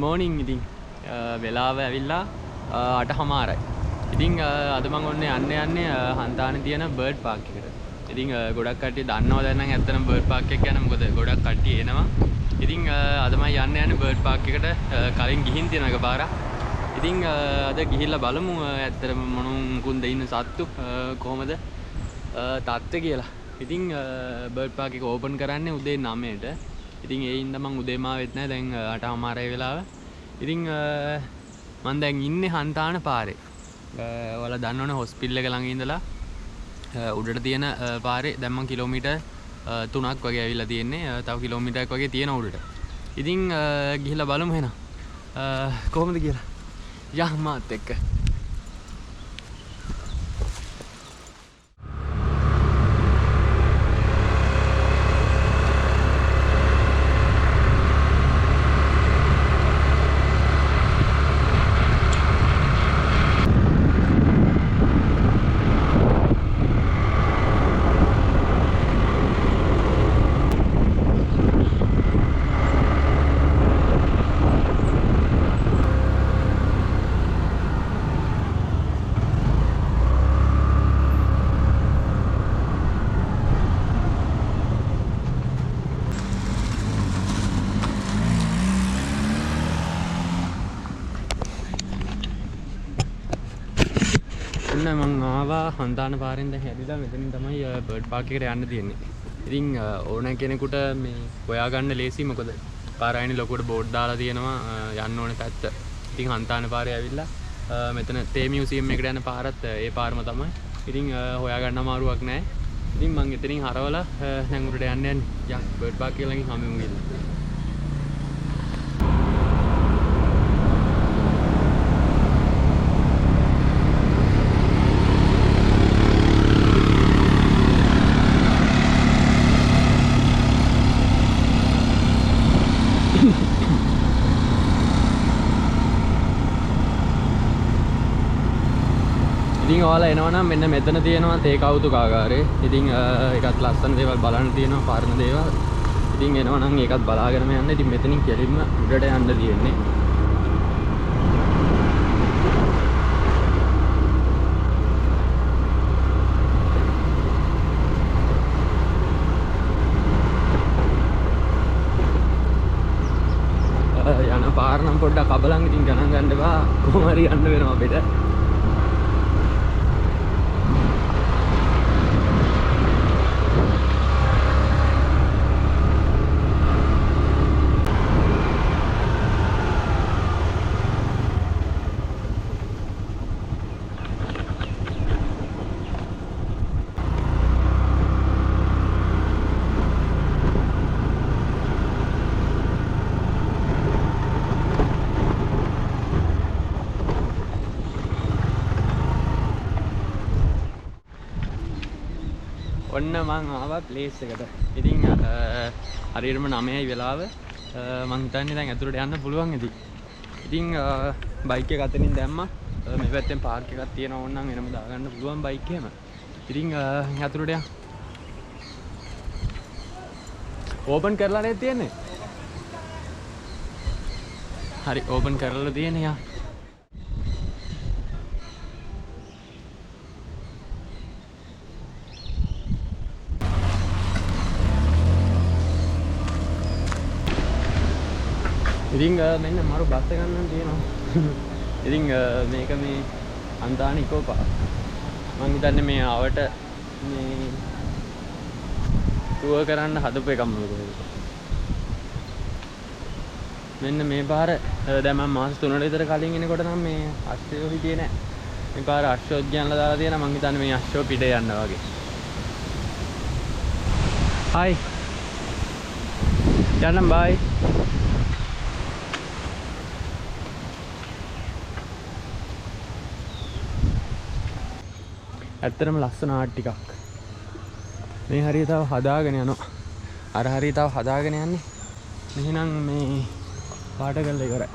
morning ඉතින් වෙලාව ඇවිල්ලා 8:00යි. ඉතින් අද මම ඔන්නේ යන්නේ හන්තානේ තියෙන බර්ඩ් පාක් එකට. ඉතින් ගොඩක් කට්ටිය දන්නවා දැන් නම් ඇත්තටම බර්ඩ් පාක් එක ගැන මොකද ගොඩක් කට්ටිය එනවා. ඉතින් අද මම යන්නේ බර්ඩ් පාක් එකට කලින් ගිහින් තියෙන එකපාරක්. ඉතින් අද ගිහිල්ලා බලමු ඇත්තටම මොනුකුන්ද ඉන්න සත්තු කොහමද තාත්තේ කියලා. ඉතින් බර්ඩ් පාක් එක ඕපන් කරන්නේ උදේ 9ට. ඉතින් ඒ ඉඳන් මම උදේම ආවෙත් නැහැ. දැන් 8:00 වෙලාව. ඉතින් මම දැන් ඉන්නේ හන්තාන පාරේ. ඔයාලා දන්නවනේ හොස්පිටල් එක ළඟ ඉඳලා උඩට තියෙන පාරේ දැන් මම කිලෝමීටර් 3ක් වගේ ඇවිල්ලා තියෙන්නේ. තව කිලෝමීටරයක් වගේ තියෙන උඩට. ඉතින් ගිහිල්ලා බලමු එහෙනම්. කොහොමද කියලා. යහ මාත් එක්ක. මම ආවා හන්තාන පාරෙන් දැන් හැදිලා මෙතනින් තමයි බර්ඩ් පාක් එකට යන්න තියෙන්නේ. ඉතින් ඕන කෙනෙකුට මේ හොයාගන්න ලේසි මොකද පාරායනේ ලොකුට බෝඩ් දාලා තියෙනවා යන්න ඕනේ පැත්ත. ඉතින් හන්තාන පාරේ ඇවිල්ලා මෙතන තේ මියුසියම් එකට යන පාරත් ඒ පාරම තමයි. ඉතින් හොයාගන්න අමාරුවක් නැහැ. ඉතින් මම එතනින් හරවලා දැන් උඩට යන්න යන්නේ. යා බර්ඩ් පාක් එක ළඟින් හම්බෙමු කියලා. ඉතින් ඔයාලා එනවනම් මෙන්න මෙතන තියෙනවා තේ කෞතුකාගාරය. ඉතින් ඒකත් ලස්සන දේවල් බලන්න තියෙනවා පාරණ දේවල්. ඉතින් එනවනම් ඒකත් බලාගෙනම යන්න. ඉතින් මෙතනින් කෙලින්ම උඩට යන්න තියෙන්නේ. යන පාර නම් පොඩ්ඩක් අබලන් ඉතින් ගණන් ගන්න එපා. කොහොම හරි යන්න වෙනවා අපිට. ඔන්න මං ආවා ප්ලේස් එකට. ඉතින් හරියටම 9යි වෙලාව. මං හිතන්නේ දැන් ඇතුළට යන්න පුළුවන් ඉතින්. ඉතින් බයික් එක අතනින් දැම්මා. මේ පැත්තෙන් පාර්ක් එකක් තියෙනවා ඕනනම් එනම දාගන්න පුළුවන් බයික් එකම. ඉතින් ඇතුළට යන්න. ඕපන් කරලා නේද තියෙන්නේ? හරි ඕපන් කරලා තියෙන්නේ යා. ඉතින් මෙන්න මාරු බස් එක ගන්න තියෙනවා. ඉතින් මේක මේ හන්තාන ඉකෝ පාක්. මම හිතන්නේ මේ ආවට මේ ටුවර් කරන්න හදපු එකක් මොකද. මෙන්න මේ පාර දැන් මම මාස 3කට විතර කලින් එනකොට නම් මේ අශ්වයෝ හිටියේ නැහැ. මේ පාර අශ්වයෝ ඥානලා දාලා තියෙනවා. මම හිතන්නේ මේ අශ්වයෝ පිටේ යනවා වගේ. හයි. යන්නම් බයි. ඇත්තටම ලස්සන ආට් ටිකක්. මේ හරිය තව හදාගෙන යනවා. අර හරිය තව හදාගෙන යන්නේ. මෙහෙනම් මේ පාට කරලා ඉවරයි.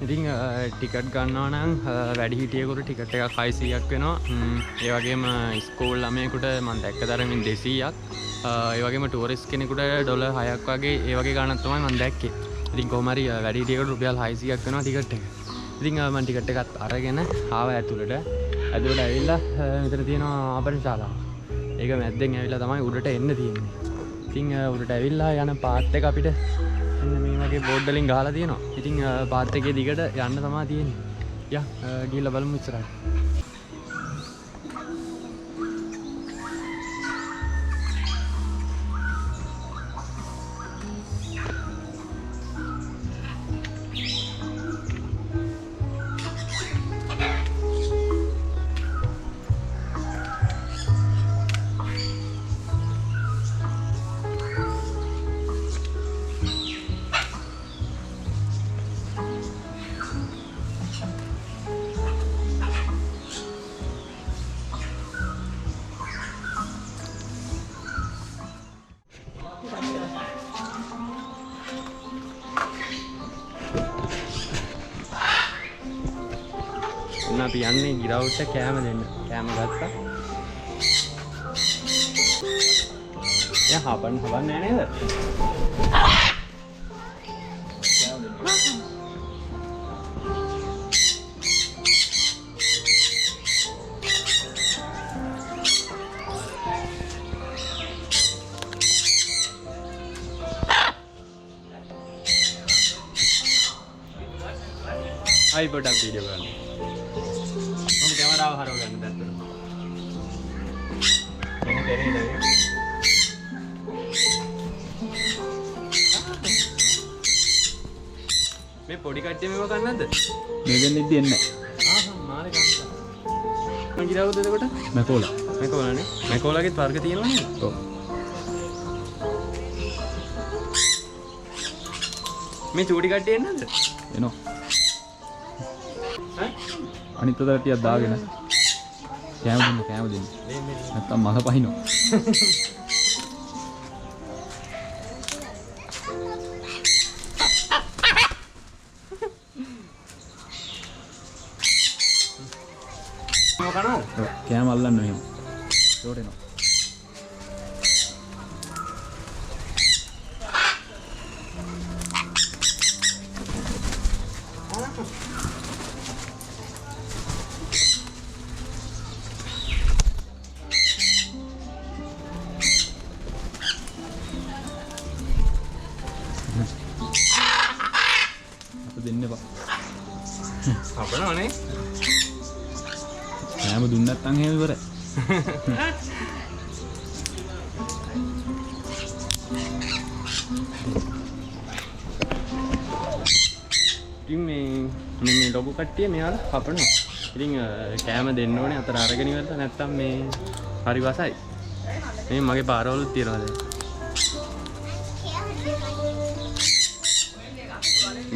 ඉතින් ටිකට් ගන්නවා නම් වැඩි හිටියෙකුට ටිකට් එකක් 600ක් වෙනවා. ඒ වගේම ස්කූල් ළමයෙකුට මම දැක්ක තරමින් 200ක්. ඒ වගේම ටුවරිස්ට් කෙනෙකුට ඩොලර් 6ක් වගේ ඒ වගේ ගාණක් තමයි මම දැක්කේ. ඉතින් කොහොම හරි වැඩි හිටියෙකුට රුපියල් 600ක් වෙනවා ටිකට් එක. ඉතින් මම ටිකට් එකත් අරගෙන ආවා ඇතුළට. ඇතුළට ඇවිල්ලා මෙතන තියෙනවා ආභරණ ශාලාව. ඒක මැද්දෙන් ඇවිල්ලා තමයි උඩට එන්න තියෙන්නේ. ඉතින් උඩට ඇවිල්ලා යන පාත් එක අපිට මෙන්න මේ වගේ බෝඩ් වලින් ගහලා තියෙනවා. ඉතින් පාත් එකේ දිගට යන්න තමයි තියෙන්නේ. යා ගිහලා බලමු ඉස්සරහට. අපි යන්නේ ගිරවුට කෑම දෙන්න. කෑම ගත්තා. යා හපන්න නෑ නේද? ආයි පොඩක් වීඩියෝ කරන්න. හරව ගන්න දැන්. මේ පොඩි කට්ටිය මේව කන්නද? මේ දෙන්න ඉද්දි එන්නේ නැහැ. මාළේ කන්නා. මං ගිරවුද එතකොට? මැකෝලා. මැකෝලානේ. මැකෝලාගේත් වර්ග තියෙනවා නේද? ඔව්. මේ චූටි කට්ටිය එන්නද? එනවා. අනිත් උදේ ටිකක් දාගෙන කෑම දෙන්න නැත්තම් මල පහිනවා. කෑම අල්ලන්න එහෙම ඒකට එනවා. දෙන්න බා. අපනවනේ. කෑම දුන්න නැත්නම් එහෙම ඉවරයි. ඉතින් මේ ලොකු කට්ටිය මෙයාලා කපනවා. ඉතින් කෑම දෙන්න ඕනේ අතර අරගෙන ඉවරලා නැත්නම් මේ හරි වසයි. මේ මගේ පාරවලුත් තියනවා දැන්.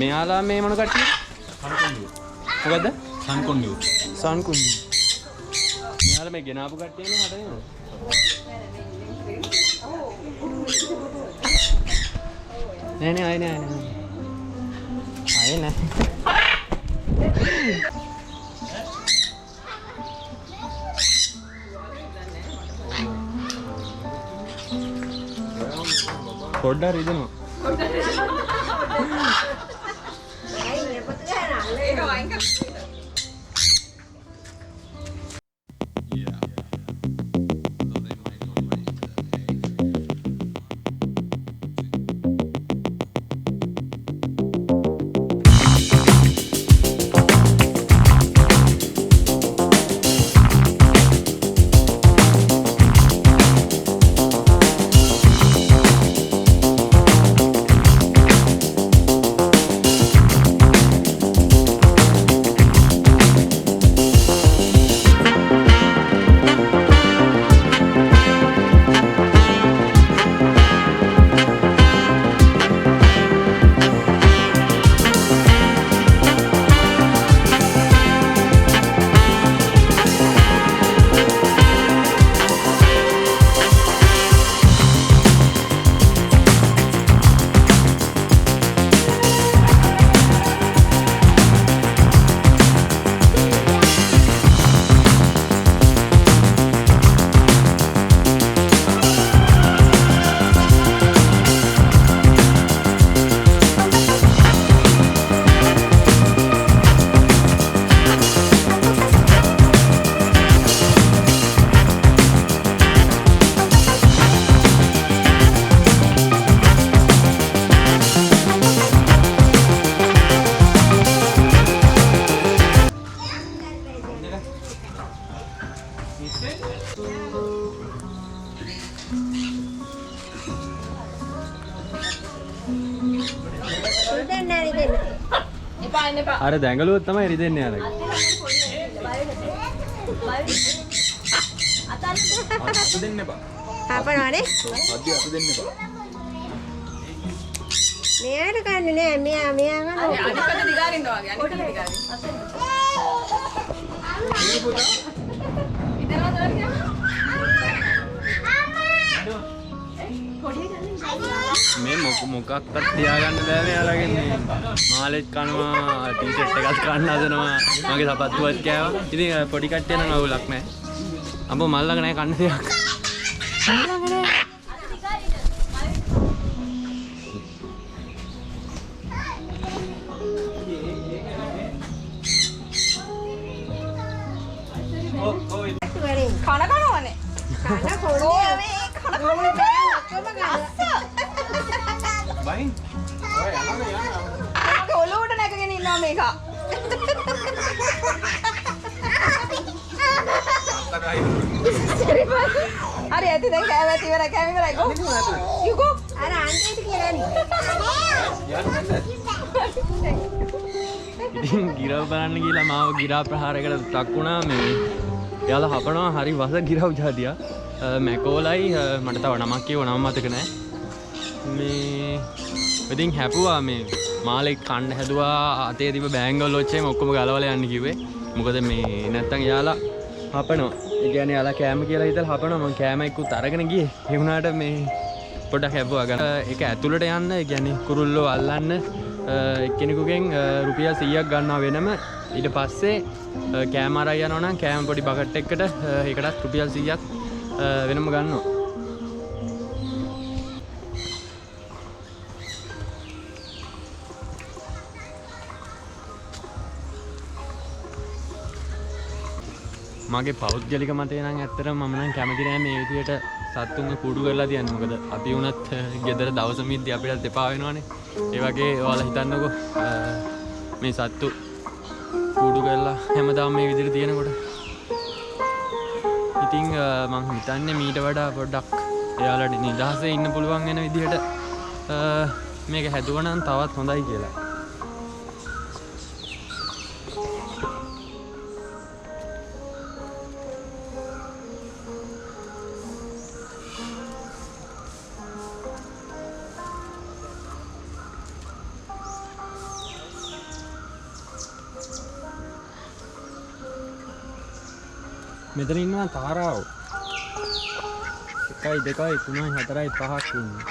මෙයාලා මේ මොන කට්ටියද? මොකද්ද? සන්කොන්ඩියෝ. සන්කොන්ඩියෝ. මෙයාලා මේ ගෙනාපු කට්ටියනේ හට එනවා. නෑ ආයේ නෑ. ආයේ නෑ. පොඩ්ඩක් රිදෙනවා. අර දැඟලුවොත් තමයි රිදෙන්නේ අර. අත දෙන්න එපා. හපනවනේ. අත දෙන්න එපා. මෙයාට කන්නේ නෑ. මෙයා ගන්න. අනිකට දිගාරින්න වගේ. අනිකට දිගාරින්න. ඉතනවා දරගෙන. මේ මොකක්වත් තියාගන්න බෑ මෙයාලගෙන් මේ මාළෙත් කනවා ටී-ෂර්ට් එකක් කන්න හදනවා මගේ සපත්තුවත් කෑවා ඉතින් පොඩි කට්ටිය නම් අවුලක් නෑ අම්බෝ මල් ළඟ නෑ කන්න දෙයක් කනකනවනේ බයින් ඔය මගේ ඔලුවට නැගගෙන ඉන්නවා මේක. හරි ඇති දැන් කෑම ඇති ඉවරයි කෑම ඉවරයි ගෝ. යුගෝ අර අන්තිමට කියලා නේ. ඉතින් ගිරව් බලන්න ගිහලා මාව ගිරා ප්‍රහාරයකට ලක් වුණා මේ එයාලා හපනවා හරි වස ගිරව් ජාතිය මැකෝලයි මට තව නමක් කියව නම මතක නෑ මේ ඉතින් හැපුවා මේ මාළෙක් කන්න හැදුවා අතේ තිබ්බ බෑන්ගල් ඔච්චේම ඔක්කොම ගලවලා යන්න කිව්වේ මොකද මේ නැත්තම් එයාලා හපනවා ඒ කියන්නේ එයාලා කෑම කියලා හිතලා හපනවා මම කෑම එක්කුත් අරගෙන ගියේ ඒ වුණාට මේ පොඩ්ඩක් හැපුවා ගන්න ඒක ඇතුළට යන්න ඒ කියන්නේ කුරුල්ලෝ අල්ලන්න එක්කෙනෙකුගෙන් රුපියල් 100ක් ගන්නවා වෙනම ඊට පස්සේ කෑම අරන් යනවා නම් කෑම පොඩි බකට් එකකට ඒකටත් රුපියල් 100ක් වෙනම ගන්නවා මගේ පෞද්ගලික මතය නම් ඇත්තටම මම නම් කැමති නෑ මේ විදියට සත්තුන්ව කුඩු කරලා තියන්න මොකද අපි වුණත් ගෙදර දවස මිද්දී අපිට දෙපා වෙනවනේ ඒ වගේ ඔයාලා හිතන්නකෝ මේ සත්තු කුඩු කරලා හැමදාම මේ විදියට තියෙනකොට ඉතින් මම හිතන්නේ මීට වඩා පොඩ්ඩක් එයාලට නිදහසේ ඉන්න පුළුවන් වෙන විදියට මේක හැදුවා නම් තවත් හොඳයි කියලා මෙතන ඉන්නවා තාරාව 1 2 3 4 5ක් ඉන්නේ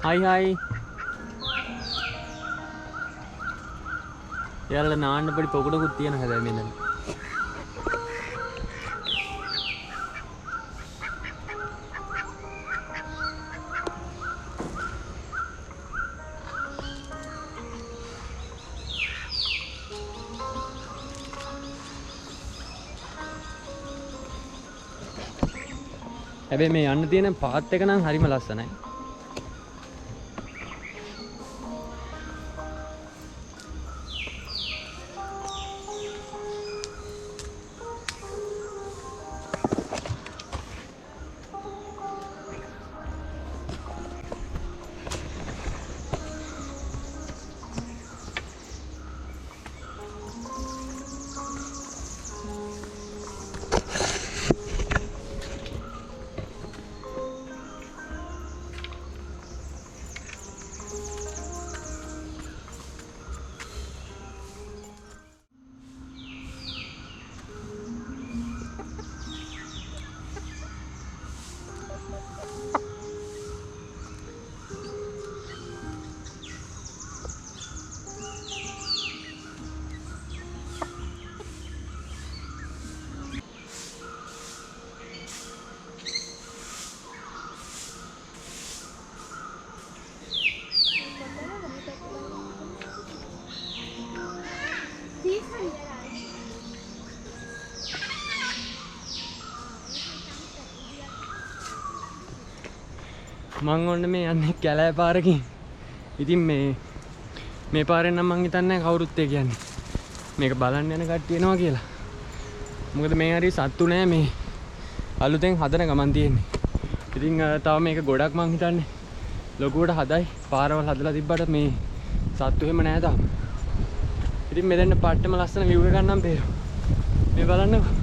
හායි එයාලා නාන්න පොඩි පොකුඩකුත් තියෙන හැබැයි මෙතන හැබැයි මේ යන්න තියෙන පාත් එක නම් හරිම ලස්සනයි. මං ඔන්න මේ යන්නේ කැලෑ පාරකින්. ඉතින් මේ පාරෙන් නම් මං හිතන්නේ කවුරුත් ඒ කියන්නේ මේක බලන්න යන කට්ටිය එනවා කියලා. මොකද මේ හරි සත්තු නෑ මේ අලුතෙන් හදන ගමන් තියෙන්නේ. ඉතින් තව මේක ගොඩක් මං හිතන්නේ ලොකුවට හදයි පාරවල් හදලා තිබ්බට මේ සත්තු එහෙම නෑ තාම. ඉතින් මෙතන පට්ටම ලස්සන view එකක් ගන්නම් පේනවා. මේ බලන්නකෝ.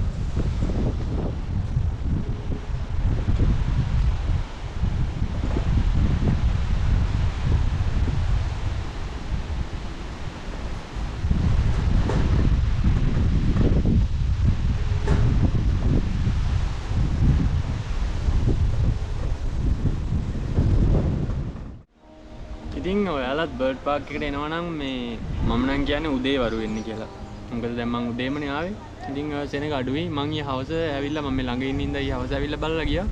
ඉතින් ඔයාලත් බර්ඩ් පාක් එකට එනවා නම් මේ මම නම් කියන්නේ උදේ වරු වෙන්න කියලා. මොකද දැන් මං උදේමනේ ආවේ. ඉතින් සෙනග අඩුයි. මං ඊ හවස ඇවිල්ලා මම ළඟ ඉන්න ඉඳලා ඊ හවස ඇවිල්ලා බලලා ගියා.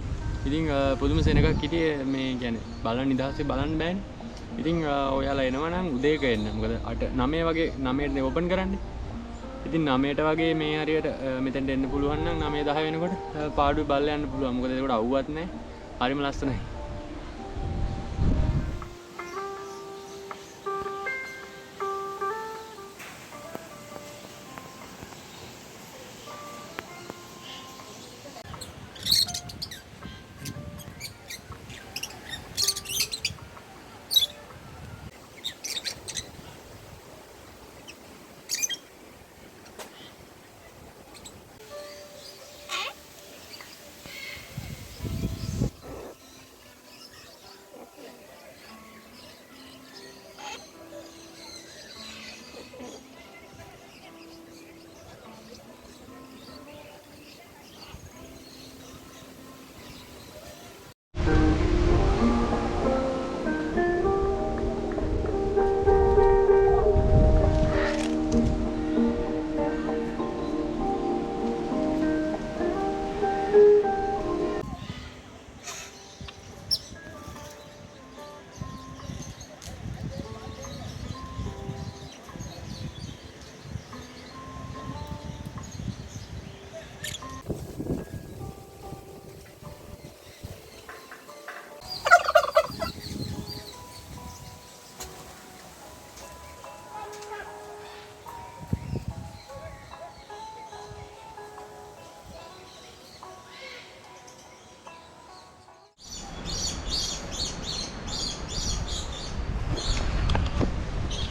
ඉතින් පුදුම සෙනගක් හිටියේ මේ කියන්නේ බලන්න නිදහසේ බලන්න බෑනේ. ඉතින් ඔයාලා එනවා නම් උදේක එන්න. මොකද 8 9 වගේ 9ට ඕපන් කරන්නේ. ඉතින් 9ට වගේ මේ හරියට මෙතෙන්ට එන්න පුළුවන් නම් 9 10 වෙනකොට පාඩුවේ බලලා යන්න පුළුවන්. මොකද ඒකට අවුවත් නැහැ. හරිම ලස්සනයි.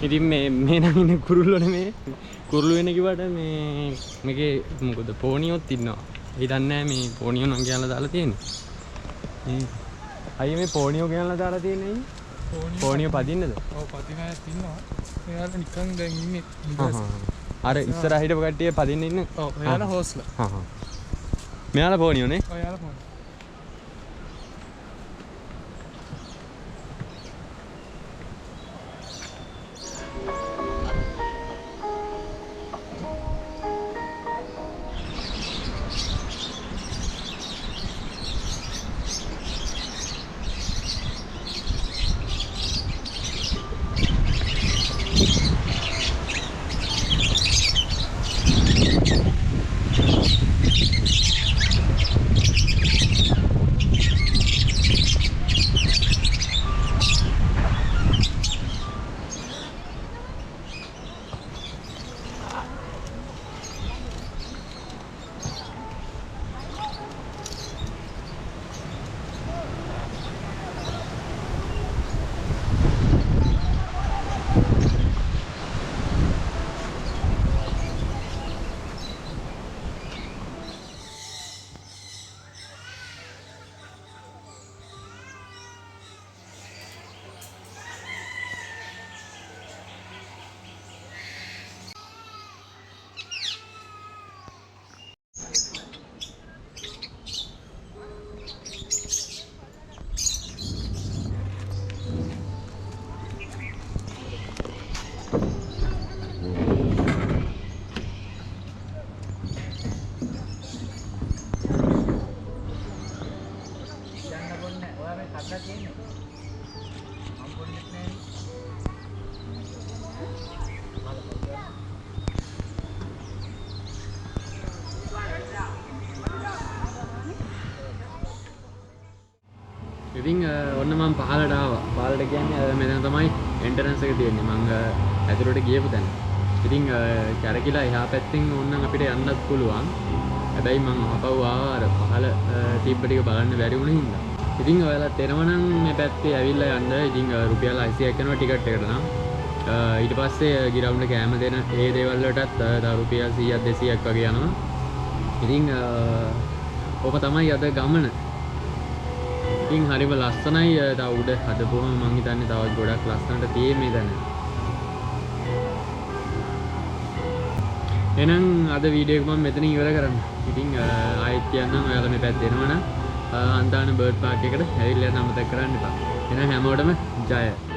ඉතින් මේ නම් ඉන්නේ කුරුල්ලෝ නෙමේ. කුරුල්ලෝ වෙන කිව්වට මේ මේකේ මොකද පෝනියොත් ඉන්නවා. හිතන්නේ නැහැ මේ පෝනියෝ නම් කියලා දාලා තියෙන්නේ. මේ අයියේ මේ පෝනියෝ කියලා දාලා තියෙන්නේ. පෝනියෝ පදින්නද? ඔව් පදින අයත් ඉන්නවා. එයාලා නිකන් දැන් ඉන්නේ. අර ඉස්සරහ හිටපු කට්ටිය පදින්න ඉන්න. ඔව් එයාලා හොස්ලා. මෙයාලා පෝනියෝ නේ? ඔව් එයාලා පෝනියෝ. ඉතින් ඔන්න මම පහලට ආවා. පහලට කියන්නේ මෙතන තමයි එන්ටරන්ස් එක තියෙන්නේ. මම ඇතුළට ගියපු තැන. ඉතින් කැරකිලා එහා පැත්තෙන් ඕනනම් අපිට යන්නත් පුළුවන්. හැබැයි මම ආපහු ආවා අර පහළ තිබ්බ ටික බලන්න බැරි වුණ හින්දා. ඉතින් ඔයාලත් එනවනම් මේ පැත්තේ ඇවිල්ලා යන්න. ඉතින් රුපියල් 600ක් යනවා ටිකට් එකට නම්. ඊට පස්සේ ගිරවුන්ඩ් කෑම දෙන ඒ දේවල් වලටත් තව රුපියල් 100ක් 200ක් වගේ යනවා. ඉතින් ඔබ තමයි අද ගමන. ඉතින් හරිම ලස්සනයි. තව උඩ හදපුවම මං හිතන්නේ තවත් ගොඩක් ලස්සනට තියෙයි මේ තැන. එහෙනම් අද වීඩියෝ එක මම මෙතනින් ඉවර කරන්න. ඉතින් ආයෙත් කියන්නම් ඔයාලා මේ පැත්තේ එනවනම් හන්තාන බර්ඩ් පාක් එකට ඇවිල්ලා යන්න අමතක කරන්න එපා. එහෙනම් හැමෝටම ජය.